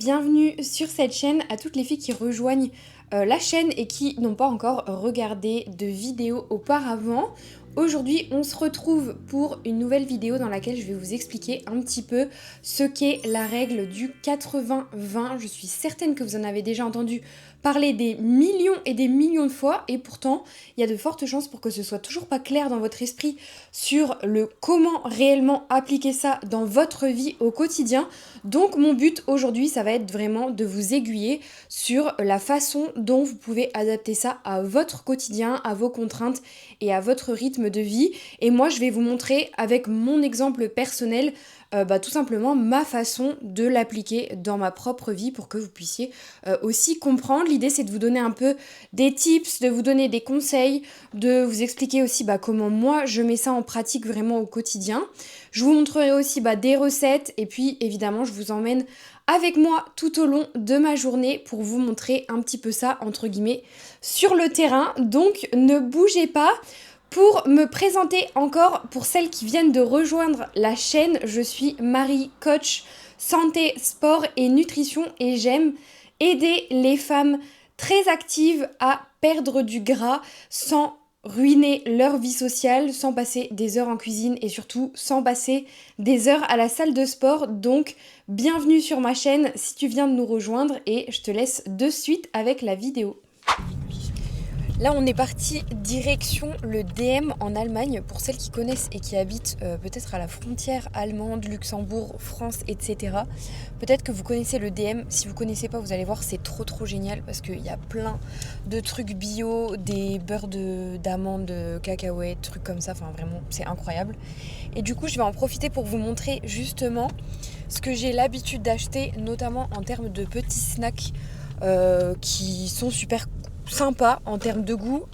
bienvenue sur cette chaîne à toutes les filles qui rejoignent la chaîne et qui n'ont pas encore regardé de vidéo auparavant. Aujourd'hui, on se retrouve pour une nouvelle vidéo dans laquelle je vais vous expliquer un petit peu ce qu'est la règle du 80-20. Je suis certaine que vous en avez déjà entendu parler des millions et des millions de fois et pourtant, il y a de fortes chances pour que ce soit toujours pas clair dans votre esprit sur le comment réellement appliquer ça dans votre vie au quotidien. Donc mon but aujourd'hui, ça va être vraiment de vous aiguiller sur la façon dont vous pouvez adapter ça à votre quotidien, à vos contraintes et à votre rythme de vie. Et moi, je vais vous montrer avec mon exemple personnel tout simplement ma façon de l'appliquer dans ma propre vie pour que vous puissiez aussi comprendre. L'idée, c'est de vous donner un peu des tips, de vous donner des conseils, de vous expliquer aussi comment moi je mets ça en pratique vraiment au quotidien. Je vous montrerai aussi des recettes et puis évidemment je vous emmène avec moi tout au long de ma journée pour vous montrer un petit peu ça entre guillemets sur le terrain. Donc ne bougez pas. Pour me présenter encore, pour celles qui viennent de rejoindre la chaîne, je suis Marie, coach santé, sport et nutrition et j'aime aider les femmes très actives à perdre du gras sans ruiner leur vie sociale, sans passer des heures en cuisine et surtout sans passer des heures à la salle de sport. Donc bienvenue sur ma chaîne si tu viens de nous rejoindre et je te laisse de suite avec la vidéo. Là, on est parti direction le DM en Allemagne. Pour celles qui connaissent et qui habitent peut-être à la frontière allemande, Luxembourg, France, etc. Peut-être que vous connaissez le DM. Si vous connaissez pas, vous allez voir, c'est trop génial parce qu'il y a plein de trucs bio, des beurres d'amandes, cacahuètes, trucs comme ça. Enfin, vraiment, c'est incroyable. Et du coup, je vais en profiter pour vous montrer justement ce que j'ai l'habitude d'acheter, notamment en termes de petits snacks qui sont super sympas en termes de goût,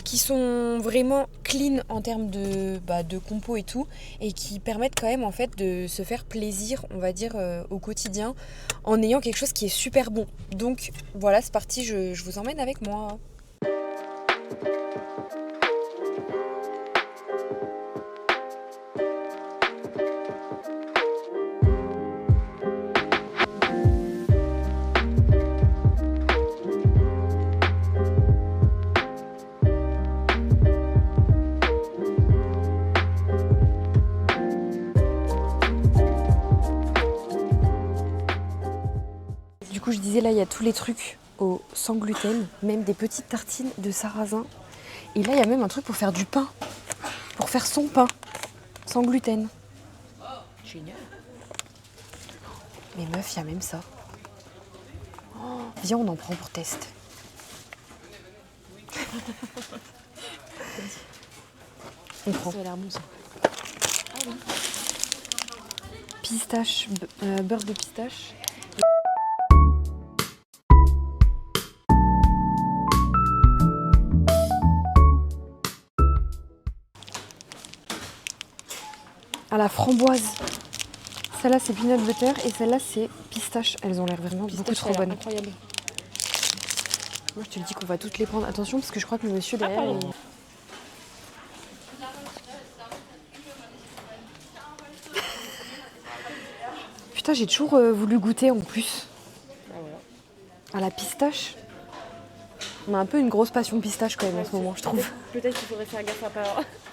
qui sont vraiment clean en termes de compo et tout, et qui permettent quand même en fait de se faire plaisir, on va dire, au quotidien, en ayant quelque chose qui est super bon. Donc voilà, c'est parti, je vous emmène avec moi. Du coup, je disais, là, il y a tous les trucs sans gluten, même des petites tartines de sarrasin. Et là, il y a même un truc pour faire du pain, pour faire son pain, sans gluten. Génial. Mais meuf, il y a même ça. Oh, viens, on en prend pour test. On prend. Ça a l'air bon, ça. Ah oui. Pistache, beurre de pistache. À la framboise. Celle-là c'est peanut butter et celle-là c'est pistache. Elles ont l'air vraiment beaucoup trop bonnes. Incroyable. Moi je te dis qu'on va toutes les prendre. Attention parce que je crois que le monsieur derrière Putain, j'ai toujours voulu goûter en plus. À la pistache. On a un peu une grosse passion pistache quand même en ce moment, je trouve. Peut-être qu'il faudrait faire gaffe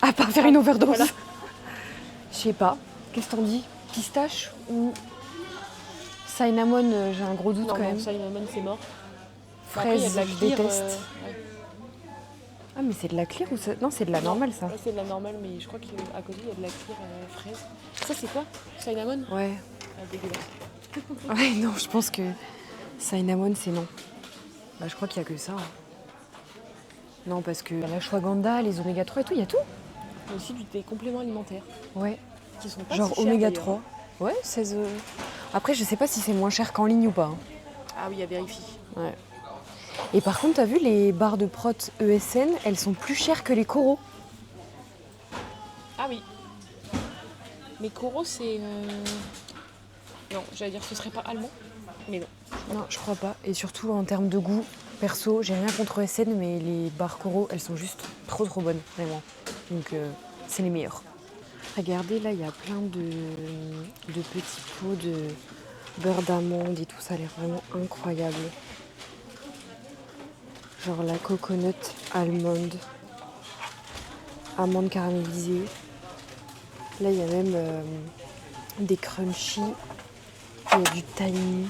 à pas faire une overdose. Voilà. Je sais pas. Qu'est-ce que t'en dis? Pistache ou cinnamon? J'ai un gros doute quand même. Cinnamon, c'est mort. Fraise, je déteste. Ouais. Ah, mais c'est de la clear ou ça? Non, c'est de la normale ça. Ouais, c'est de la normale, mais je crois qu'à côté il y a de la clear fraise. Ça, c'est quoi? Cinnamon? Ouais. Ah, dégueulasse. Ouais, non, je pense que cinnamon, c'est non. Je crois qu'il y a que ça. Non, parce que l'ashwagandha, les oméga 3 et tout, il y a tout. Il y a aussi des compléments alimentaires. Ouais. Qui sont pas genre si chers, oméga d'ailleurs. 3. Ouais, 16. Après, je sais pas si c'est moins cher qu'en ligne ou pas. Ah oui, à vérifier. Ouais. Et par contre, t'as vu les barres de prot ESN, elles sont plus chères que les coraux. Ah oui. Mais Coro, c'est... Non, j'allais dire que ce serait pas allemand, mais non. Non, je crois pas. Et surtout en termes de goût, perso, j'ai rien contre ESN, mais les barres coraux, elles sont juste trop bonnes, vraiment. Donc c'est les meilleures. Regardez, là, il y a plein de petits pots beurre d'amande et tout, ça a l'air vraiment incroyable. Genre la coconut almond, amande caramélisée. Là, il y a même des crunchy, il y a du tahini.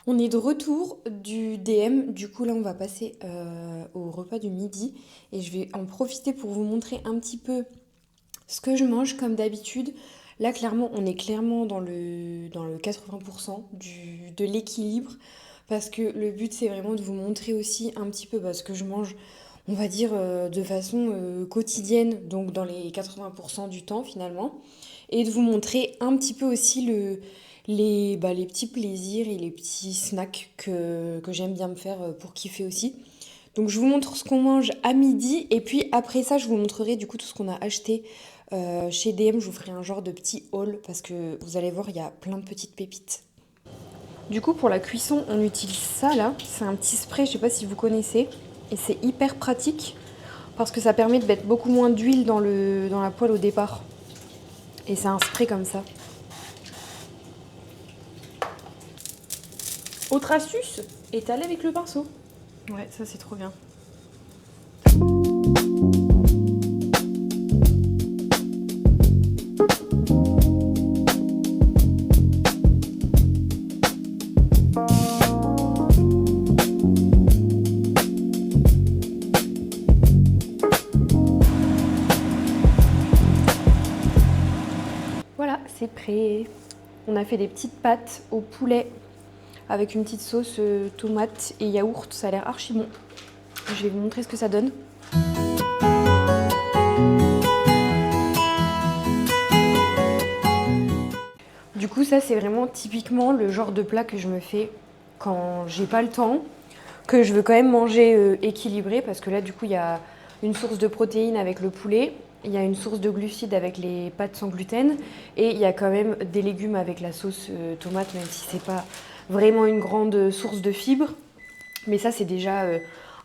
On est de retour du DM, du coup là on va passer au repas du midi et je vais en profiter pour vous montrer un petit peu ce que je mange comme d'habitude. Là clairement on est clairement dans le 80% de l'équilibre parce que le but c'est vraiment de vous montrer aussi un petit peu ce que je mange, on va dire de façon quotidienne, donc dans les 80% du temps finalement, et de vous montrer un petit peu aussi les petits plaisirs et les petits snacks que j'aime bien me faire pour kiffer aussi. Donc je vous montre ce qu'on mange à midi et puis après ça je vous montrerai du coup tout ce qu'on a acheté chez DM. Je vous ferai un genre de petit haul parce que vous allez voir il y a plein de petites pépites. Du coup pour la cuisson on utilise ça là, c'est un petit spray, je sais pas si vous connaissez, et c'est hyper pratique parce que ça permet de mettre beaucoup moins d'huile dans la poêle au départ. Et c'est un spray comme ça. Autre astuce, étaler avec le pinceau. Ouais, ça c'est trop bien. Voilà, c'est prêt. On a fait des petites pâtes au poulet avec une petite sauce tomate et yaourt. Ça a l'air archi bon. Je vais vous montrer ce que ça donne. Du coup, ça c'est vraiment typiquement le genre de plat que je me fais quand j'ai pas le temps, que je veux quand même manger équilibré parce que là du coup il y a une source de protéines avec le poulet, il y a une source de glucides avec les pâtes sans gluten et il y a quand même des légumes avec la sauce tomate, même si c'est pas vraiment une grande source de fibres. Mais ça c'est déjà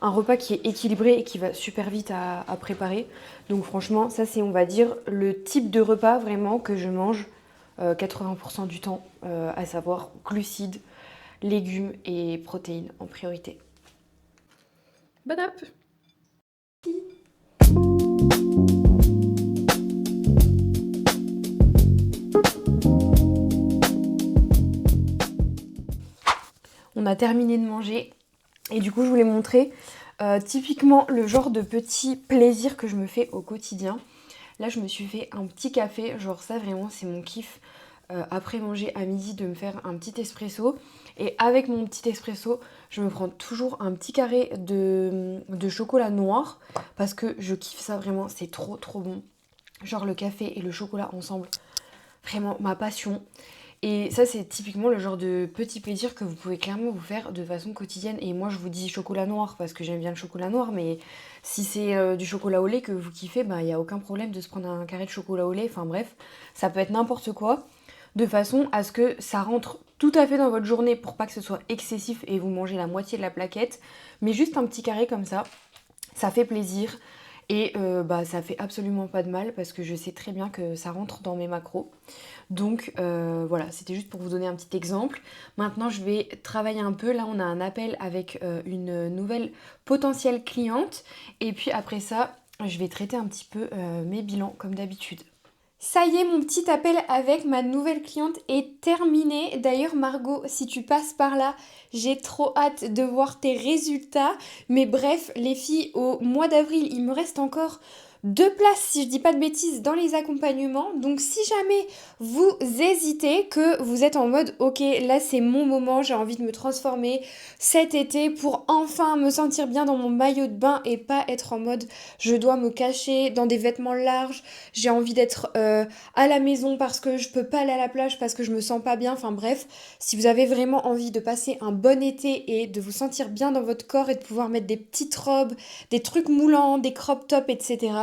un repas qui est équilibré et qui va super vite à préparer. Donc franchement ça c'est on va dire le type de repas vraiment que je mange 80% du temps, à savoir glucides, légumes et protéines en priorité. Bon app. On a terminé de manger et du coup je voulais montrer typiquement le genre de petit plaisir que je me fais au quotidien. Là je me suis fait un petit café, genre ça vraiment c'est mon kiff après manger à midi de me faire un petit espresso. Et avec mon petit espresso je me prends toujours un petit carré de chocolat noir parce que je kiffe ça vraiment, c'est trop bon. Genre le café et le chocolat ensemble, vraiment ma passion. Et ça c'est typiquement le genre de petit plaisir que vous pouvez clairement vous faire de façon quotidienne. Et moi je vous dis chocolat noir parce que j'aime bien le chocolat noir, mais si c'est du chocolat au lait que vous kiffez, il n'y a aucun problème de se prendre un carré de chocolat au lait. Enfin bref, ça peut être n'importe quoi, de façon à ce que ça rentre tout à fait dans votre journée pour pas que ce soit excessif et vous mangez la moitié de la plaquette. Mais juste un petit carré comme ça fait plaisir. Et ça fait absolument pas de mal parce que je sais très bien que ça rentre dans mes macros. Donc voilà, c'était juste pour vous donner un petit exemple. Maintenant, je vais travailler un peu. Là, on a un appel avec une nouvelle potentielle cliente. Et puis après ça, je vais traiter un petit peu mes bilans comme d'habitude. Ça y est, mon petit appel avec ma nouvelle cliente est terminé. D'ailleurs, Margot, si tu passes par là, j'ai trop hâte de voir tes résultats. Mais bref, les filles, au mois d'avril, il me reste encore 2 places, si je dis pas de bêtises, dans les accompagnements. Donc si jamais vous hésitez, que vous êtes en mode ok, là c'est mon moment, j'ai envie de me transformer cet été pour enfin me sentir bien dans mon maillot de bain et pas être en mode je dois me cacher dans des vêtements larges, j'ai envie d'être à la maison parce que je peux pas aller à la plage parce que je me sens pas bien. Enfin bref, si vous avez vraiment envie de passer un bon été et de vous sentir bien dans votre corps et de pouvoir mettre des petites robes, des trucs moulants, des crop tops, etc.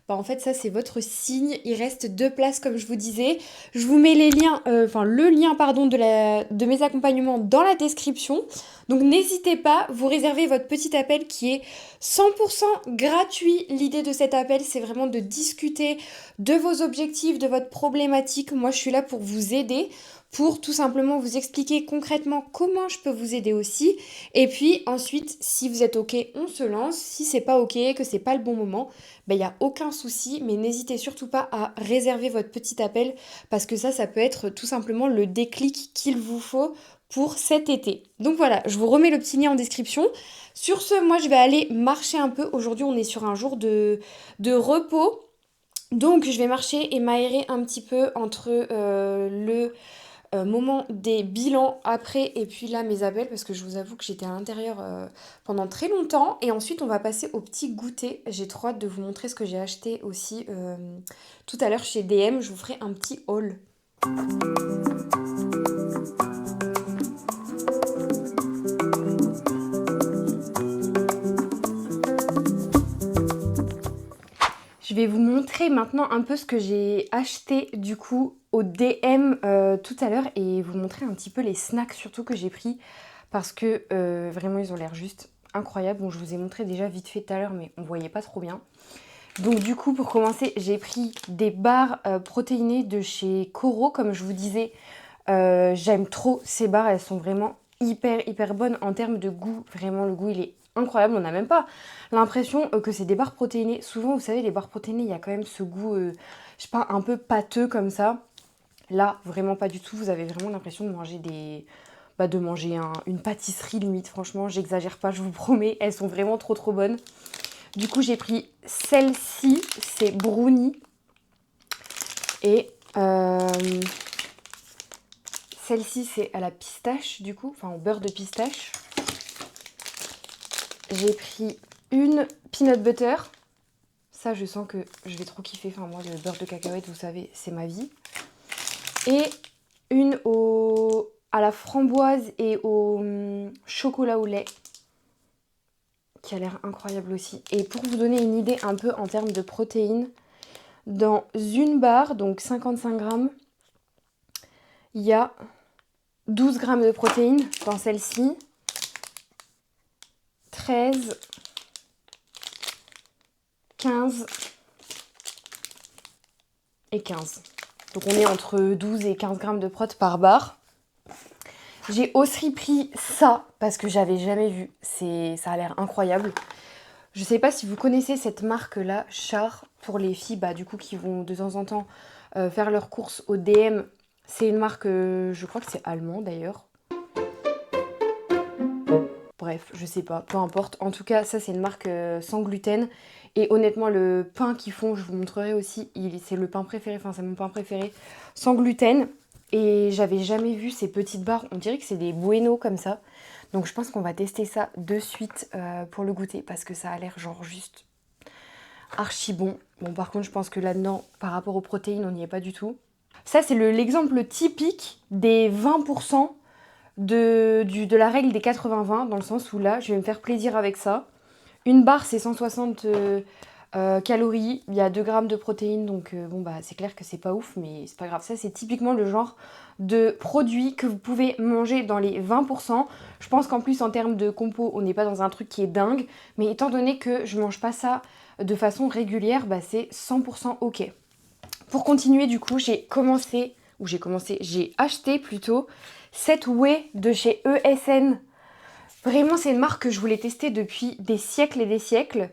Bah en fait ça c'est votre signe. Il reste 2 places comme je vous disais. Je vous mets les liens, le lien pardon de mes accompagnements dans la description. Donc n'hésitez pas, vous réservez votre petit appel qui est 100% gratuit. L'idée de cet appel c'est vraiment de discuter de vos objectifs, de votre problématique. Moi je suis là pour vous aider, pour tout simplement vous expliquer concrètement comment je peux vous aider aussi. Et puis ensuite, si vous êtes ok, on se lance. Si c'est pas ok, que c'est pas le bon moment, ben il n'y a aucun souci. Mais n'hésitez surtout pas à réserver votre petit appel parce que ça peut être tout simplement le déclic qu'il vous faut pour cet été. Donc voilà, je vous remets le petit lien en description. Sur ce, moi je vais aller marcher un peu. Aujourd'hui, on est sur un jour de repos. Donc je vais marcher et m'aérer un petit peu entre le moment des bilans après et puis là mes appels parce que je vous avoue que j'étais à l'intérieur pendant très longtemps. Et ensuite on va passer au petit goûter. J'ai trop hâte de vous montrer ce que j'ai acheté aussi tout à l'heure chez DM. Je vous ferai un petit haul. Je vais vous montrer maintenant un peu ce que j'ai acheté du coup au DM tout à l'heure et vous montrer un petit peu les snacks surtout que j'ai pris parce que vraiment ils ont l'air juste incroyables. Bon, je vous ai montré déjà vite fait tout à l'heure mais on voyait pas trop bien. Donc du coup pour commencer j'ai pris des barres protéinées de chez Coro comme je vous disais. J'aime trop ces barres, elles sont vraiment hyper bonnes en termes de goût. Vraiment le goût il est incroyable, on n'a même pas l'impression que c'est des barres protéinées. Souvent vous savez les barres protéinées il y a quand même ce goût, je sais pas, un peu pâteux comme ça. Là vraiment pas du tout, vous avez vraiment l'impression de manger une pâtisserie limite. Franchement j'exagère pas, je vous promets, elles sont vraiment trop bonnes. Du coup j'ai pris celle-ci, c'est brownie. Et celle-ci c'est à la pistache du coup, enfin au beurre de pistache. J'ai pris une peanut butter. Ça, je sens que je vais trop kiffer. Enfin, moi, le beurre de cacahuète, vous savez, c'est ma vie. Et une à la framboise et au chocolat au lait. Qui a l'air incroyable aussi. Et pour vous donner une idée un peu en termes de protéines, dans une barre, donc 55 grammes, il y a 12 grammes de protéines dans celle-ci. 13, 15 et 15. Donc on est entre 12 et 15 grammes de prot par barre. J'ai aussi pris ça parce que j'avais jamais vu. Ça a l'air incroyable. Je sais pas si vous connaissez cette marque-là, Char, pour les filles du coup qui vont de temps en temps faire leurs courses au DM. C'est une marque, je crois que c'est allemand d'ailleurs. Bref, je sais pas, peu importe. En tout cas, ça c'est une marque sans gluten. Et honnêtement, le pain qu'ils font, je vous montrerai aussi, c'est le pain préféré, enfin c'est mon pain préféré, sans gluten. Et j'avais jamais vu ces petites barres, on dirait que c'est des bueno comme ça. Donc je pense qu'on va tester ça de suite pour le goûter parce que ça a l'air genre juste archi bon. Bon par contre je pense que là-dedans, par rapport aux protéines, on n'y est pas du tout. Ça c'est l'exemple typique des 20% de la règle des 80-20, dans le sens où là, je vais me faire plaisir avec ça. Une barre, c'est 160 calories, il y a 2 grammes de protéines, donc c'est clair que c'est pas ouf, mais c'est pas grave. Ça, c'est typiquement le genre de produit que vous pouvez manger dans les 20%. Je pense qu'en plus, en termes de compo, on n'est pas dans un truc qui est dingue, mais étant donné que je mange pas ça de façon régulière, c'est 100% ok. Pour continuer, du coup, j'ai acheté plutôt cette whey de chez ESN. Vraiment, c'est une marque que je voulais tester depuis des siècles et des siècles.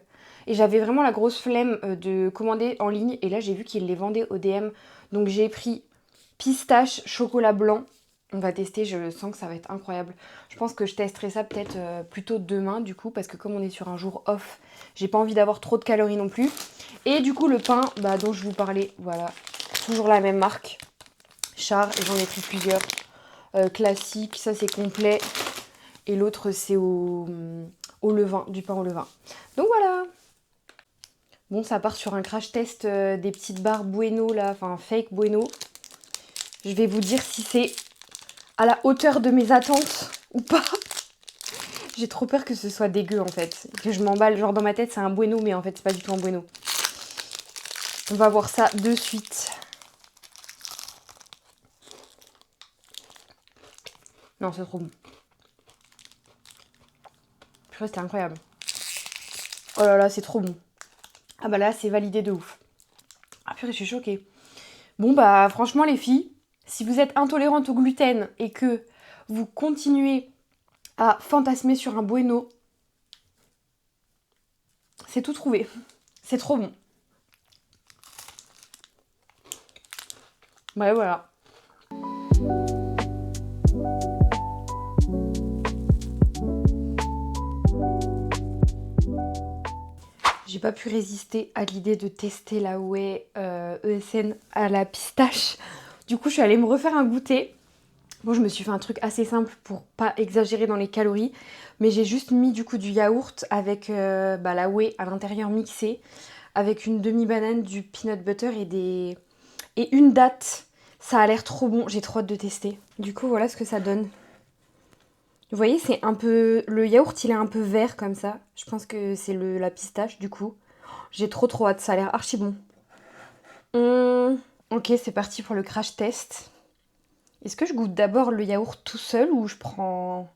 Et j'avais vraiment la grosse flemme de commander en ligne. Et là, j'ai vu qu'ils les vendaient au DM. Donc j'ai pris pistache, chocolat blanc. On va tester, je sens que ça va être incroyable. Je pense que je testerai ça peut-être plutôt demain du coup, parce que comme on est sur un jour off, j'ai pas envie d'avoir trop de calories non plus. Et du coup le pain dont je vous parlais, voilà, toujours la même marque, Char, et j'en ai pris plusieurs. Classique, ça c'est complet. Et l'autre c'est au levain, du pain au levain. Donc voilà. Bon, ça part sur un crash test des petites barres Bueno là, enfin fake Bueno. Je vais vous dire si c'est à la hauteur de mes attentes ou pas. J'ai trop peur que ce soit dégueu en fait. Que je m'emballe, genre dans ma tête c'est un Bueno, mais en fait c'est pas du tout un Bueno. On va voir ça de suite. Non, c'est trop bon. Purée, c'était incroyable. Oh là là, c'est trop bon. Ah bah là, c'est validé de ouf. Ah purée, je suis choquée. Bon bah franchement les filles, si vous êtes intolérante au gluten et que vous continuez à fantasmer sur un Bueno, c'est tout trouvé. C'est trop bon. Ouais, voilà. J'ai pas pu résister à l'idée de tester la whey ESN à la pistache. Du coup, je suis allée me refaire un goûter. Bon, je me suis fait un truc assez simple pour pas exagérer dans les calories. Mais j'ai juste mis du coup du yaourt avec la whey à l'intérieur mixée. Avec une demi-banane, du peanut butter et une date. Ça a l'air trop bon. J'ai trop hâte de tester. Du coup, voilà ce que ça donne. Vous voyez, c'est un peu... Le yaourt, il est un peu vert comme ça. Je pense que c'est la pistache, du coup. J'ai trop hâte, ça a l'air archi bon. Ok, c'est parti pour le crash test. Est-ce que je goûte d'abord le yaourt tout seul ou je prends...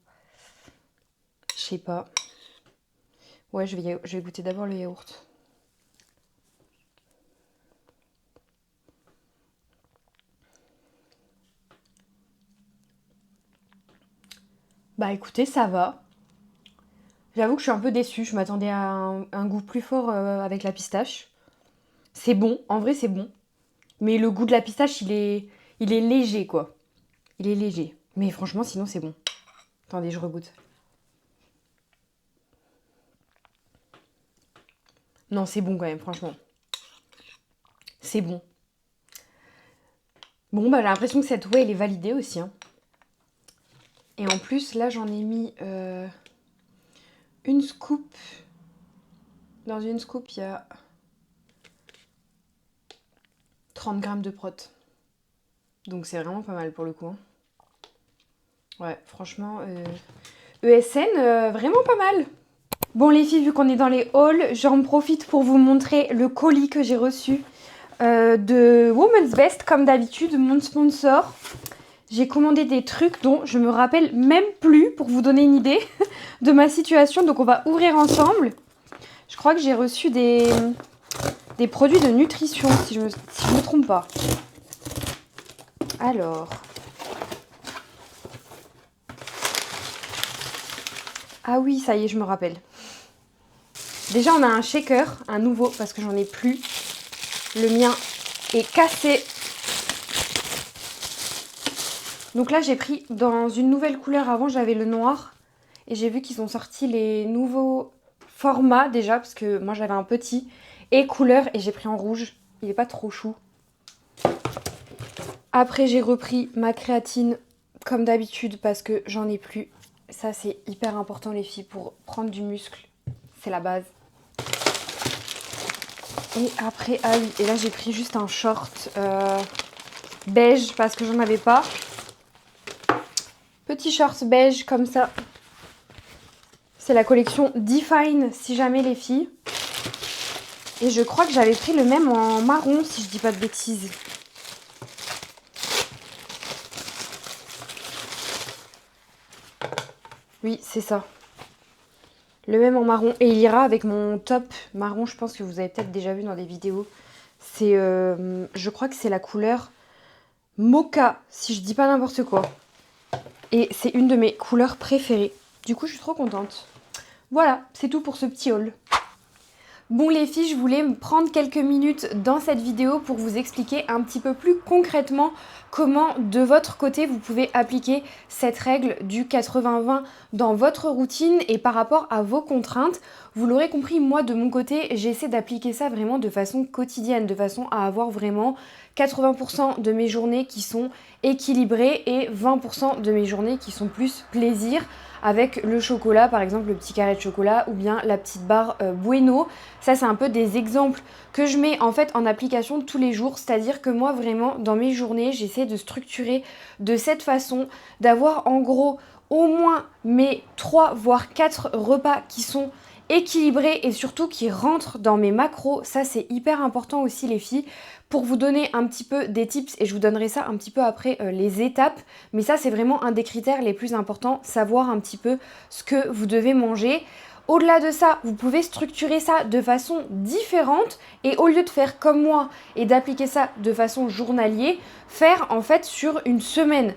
Je sais pas. Ouais, je vais goûter d'abord le yaourt. Bah écoutez, ça va. J'avoue que je suis un peu déçue. Je m'attendais à un goût plus fort avec la pistache. C'est bon, en vrai c'est bon. Mais le goût de la pistache, il est léger quoi. Il est léger. Mais franchement, sinon c'est bon. Attendez, je regoute. Non, c'est bon quand même, franchement. C'est bon. Bon, bah j'ai l'impression que cette whey, elle est validée aussi. Hein. Et en plus, là, j'en ai mis une scoop. Dans une scoop, il y a 30 grammes de prot. Donc c'est vraiment pas mal pour le coup. Hein. Ouais, franchement, ESN, vraiment pas mal. Bon les filles, vu qu'on est dans les hauls, j'en profite pour vous montrer le colis que j'ai reçu de Woman's Best, comme d'habitude, mon sponsor. J'ai commandé des trucs dont je me rappelle même plus, pour vous donner une idée de ma situation. Donc on va ouvrir ensemble. Je crois que j'ai reçu des produits de nutrition, si je me trompe pas. Alors... Ah oui, ça y est, je me rappelle. Déjà, on a un shaker, un nouveau, parce que j'en ai plus. Le mien est cassé. Donc là, j'ai pris dans une nouvelle couleur. Avant, j'avais le noir. Et j'ai vu qu'ils ont sorti les nouveaux formats déjà, parce que moi, j'avais un petit. Et couleur, et j'ai pris en rouge. Il n'est pas trop chou. Après, j'ai repris ma créatine, comme d'habitude, parce que j'en ai plus. Ça, c'est hyper important, les filles, pour prendre du muscle. C'est la base. Et après, ah oui, et là, j'ai pris juste un short beige, parce que j'en avais pas. Petit short beige, comme ça. C'est la collection Define, si jamais, les filles. Et je crois que j'avais pris le même en marron, si je dis pas de bêtises. Oui, c'est ça. Le même en marron. Et il ira avec mon top marron, je pense que vous avez peut-être déjà vu dans des vidéos. C'est, je crois que c'est la couleur Mocha, si je dis pas n'importe quoi. Et c'est une de mes couleurs préférées. Du coup, je suis trop contente. Voilà, c'est tout pour ce petit haul. Bon les filles, je voulais me prendre quelques minutes dans cette vidéo pour vous expliquer un petit peu plus concrètement comment de votre côté vous pouvez appliquer cette règle du 80-20 dans votre routine et par rapport à vos contraintes. Vous l'aurez compris, moi de mon côté, j'essaie d'appliquer ça vraiment de façon quotidienne, de façon à avoir vraiment 80% de mes journées qui sont équilibrées et 20% de mes journées qui sont plus plaisir, avec le chocolat, par exemple le petit carré de chocolat ou bien la petite barre Bueno. Ça, c'est un peu des exemples que je mets en fait en application tous les jours. C'est-à-dire que moi, vraiment, dans mes journées, j'essaie de structurer de cette façon, d'avoir en gros au moins mes 3 voire 4 repas qui sont équilibrés et surtout qui rentrent dans mes macros. Ça, c'est hyper important aussi les filles. Pour vous donner un petit peu des tips, et je vous donnerai ça un petit peu après les étapes, mais ça c'est vraiment un des critères les plus importants, savoir un petit peu ce que vous devez manger. Au-delà de ça, vous pouvez structurer ça de façon différente et au lieu de faire comme moi et d'appliquer ça de façon journalier, faire en fait sur une semaine.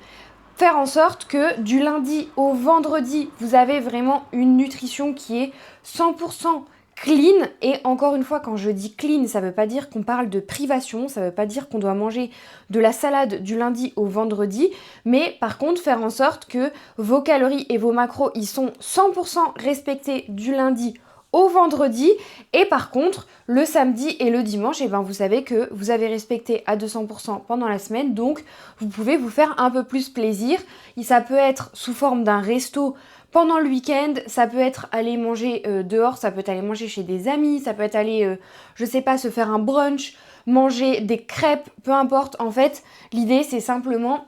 Faire en sorte que du lundi au vendredi, vous avez vraiment une nutrition qui est 100% clean. Et encore une fois, quand je dis clean, ça ne veut pas dire qu'on parle de privation, ça ne veut pas dire qu'on doit manger de la salade du lundi au vendredi, mais par contre faire en sorte que vos calories et vos macros, ils sont 100% respectés du lundi au vendredi, et par contre le samedi et le dimanche, et ben vous savez que vous avez respecté à 200% pendant la semaine, donc vous pouvez vous faire un peu plus plaisir. Et ça peut être sous forme d'un resto pendant le week-end, ça peut être aller manger dehors, ça peut être aller manger chez des amis, ça peut être aller, je sais pas, se faire un brunch, manger des crêpes, peu importe. En fait, l'idée c'est simplement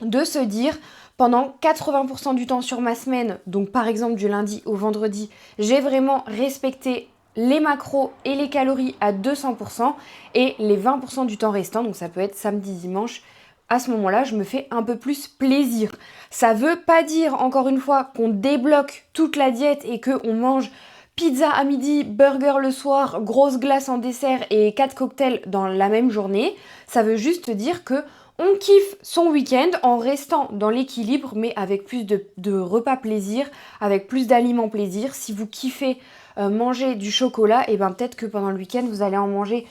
de se dire pendant 80% du temps sur ma semaine, donc par exemple du lundi au vendredi, j'ai vraiment respecté les macros et les calories à 200% et les 20% du temps restant, donc ça peut être samedi, dimanche, à ce moment-là, je me fais un peu plus plaisir. Ça veut pas dire, encore une fois, qu'on débloque toute la diète et qu'on mange pizza à midi, burger le soir, grosse glace en dessert et 4 cocktails dans la même journée. Ça veut juste dire que on kiffe son week-end en restant dans l'équilibre, mais avec plus de repas plaisir, avec plus d'aliments plaisir. Si vous kiffez manger du chocolat, et ben peut-être que pendant le week-end, vous allez en manger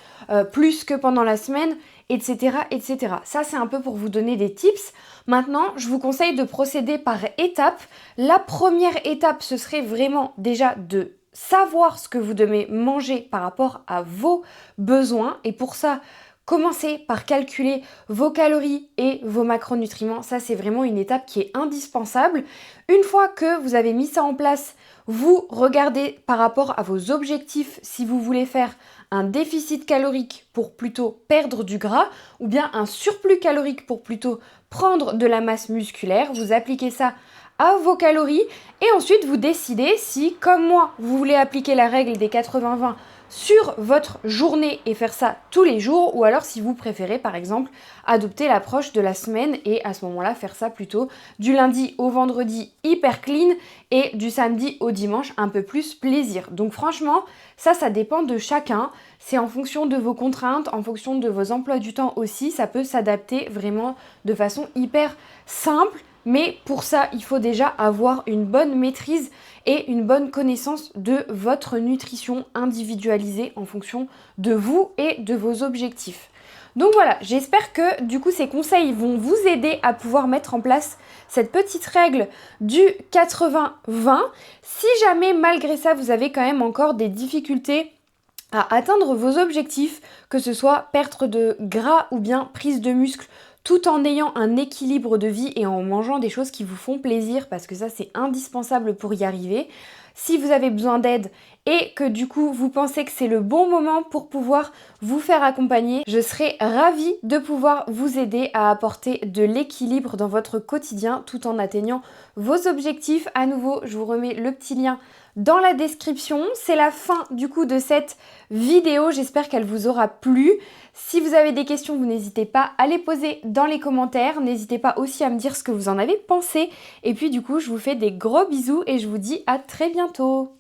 plus que pendant la semaine, etc., etc. Ça, c'est un peu pour vous donner des tips. Maintenant, je vous conseille de procéder par étapes. La première étape, ce serait vraiment déjà de savoir ce que vous devez manger par rapport à vos besoins. Et pour ça, commencez par calculer vos calories et vos macronutriments. Ça, c'est vraiment une étape qui est indispensable. Une fois que vous avez mis ça en place, vous regardez par rapport à vos objectifs si vous voulez faire un déficit calorique pour plutôt perdre du gras ou bien un surplus calorique pour plutôt prendre de la masse musculaire. Vous appliquez ça à vos calories et ensuite vous décidez si, comme moi, vous voulez appliquer la règle des 80-20 sur votre journée et faire ça tous les jours, ou alors si vous préférez par exemple adopter l'approche de la semaine et à ce moment-là faire ça plutôt du lundi au vendredi hyper clean et du samedi au dimanche un peu plus plaisir. Donc franchement, ça dépend de chacun, c'est en fonction de vos contraintes, en fonction de vos emplois du temps aussi, ça peut s'adapter vraiment de façon hyper simple. Mais pour ça, il faut déjà avoir une bonne maîtrise et une bonne connaissance de votre nutrition individualisée en fonction de vous et de vos objectifs. Donc voilà, j'espère que du coup ces conseils vont vous aider à pouvoir mettre en place cette petite règle du 80-20. Si jamais malgré ça vous avez quand même encore des difficultés à atteindre vos objectifs, que ce soit perte de gras ou bien prise de muscle, tout en ayant un équilibre de vie et en mangeant des choses qui vous font plaisir, parce que ça c'est indispensable pour y arriver. Si vous avez besoin d'aide et que du coup vous pensez que c'est le bon moment pour pouvoir vous faire accompagner, je serai ravie de pouvoir vous aider à apporter de l'équilibre dans votre quotidien tout en atteignant vos objectifs. À nouveau, je vous remets le petit lien dans la description. C'est la fin du coup de cette vidéo, j'espère qu'elle vous aura plu. Si vous avez des questions, vous n'hésitez pas à les poser dans les commentaires, n'hésitez pas aussi à me dire ce que vous en avez pensé. Et puis du coup, je vous fais des gros bisous et je vous dis à très bientôt.